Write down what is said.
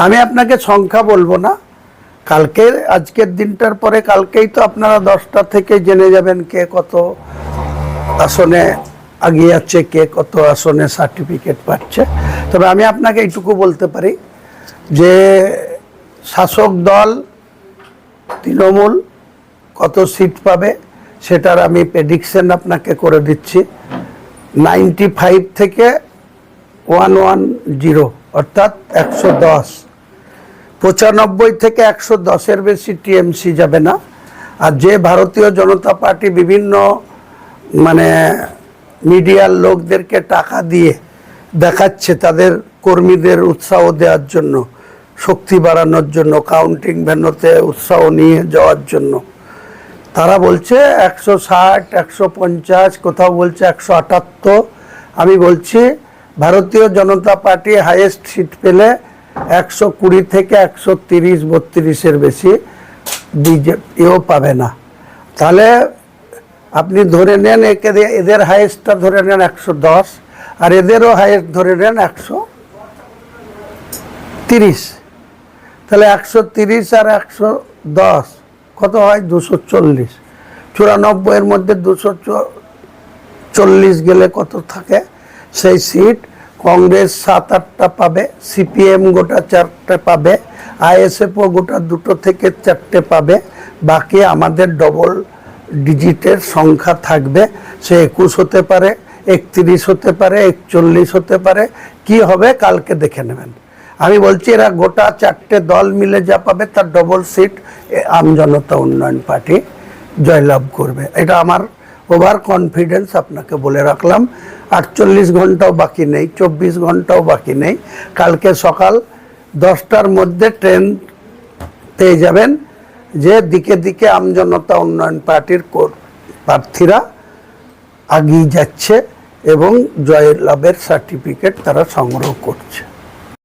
আমি আপনাকে সংখ্যা বলবো না, কালকে আজকের দিনটার পরে কালকেই তো আপনারা 10টা থেকে জেনে যাবেন কে কত আসনে এগিয়ে যাচ্ছে, কে কত আসনে সার্টিফিকেট পাচ্ছে। তবে আমি আপনাকে এইটুকু বলতে পারি যে শাসক দল তৃণমূল কত সিট পাবে সেটার আমি প্রেডিকশন আপনাকে করে দিচ্ছি। 95 থেকে 110 অর্থাৎ 110, 95 থেকে 110-এর বেশি টিএমসি যাবে না। আর যে ভারতীয় জনতা পার্টি বিভিন্ন মিডিয়ার লোকদেরকে টাকা দিয়ে দেখাচ্ছে তাদের কর্মীদের উৎসাহ দেওয়ার জন্য, শক্তি বাড়ানোর জন্য, কাউন্টিং ভ্যানুতে উৎসাহ নিয়ে যাওয়ার জন্য, তারা বলছে 160, 150, কোথাও বলছে 178। আমি বলছি ভারতীয় জনতা পার্টি হাইয়েস্ট সিট পেলে 120 থেকে 130-32-এর বেশি বিজেপিও পাবে না। তাহলে আপনি ধরে নেন এদের হাইয়েস্টটা ধরে নেন 110, আর এদেরও হাইয়েস্ট ধরে নেন 130। তাহলে 130 আর 110 কত হয়? 240। 94-এর মধ্যে 240 গেলে কত থাকে? সেই সিট কংগ্রেস 7-8টা পাবে, সিপিএম গোটা 4টে পাবে, আইএসএফও গোটা 2 থেকে 4টে পাবে। বাকি আমাদের ডবল ডিজিটের সংখ্যা থাকবে। সে 21 হতে পারে, 31 হতে পারে, 41 হতে পারে। কি হবে কালকে দেখে নেবেন। আমি বলছি এরা গোটা 4টে দল মিলে যা পাবে তার ডবল সিট আমজনতা উন্নয়ন পার্টি জয়লাভ করবে। এটা আমার ওভার কনফিডেন্স আপনাকে বলে রাখলাম। 48 ঘন্টাও বাকি নেই, 24 ঘন্টাও বাকি নেই। কালকে সকাল 10টার মধ্যে ট্রেন পেয়ে যাবেন যে দিকে দিকে আমজনতা উন্নয়ন পার্টির প্রার্থীরা এগিয়ে যাচ্ছে এবং জয়লাভের সার্টিফিকেট তারা সংগ্রহ করছে।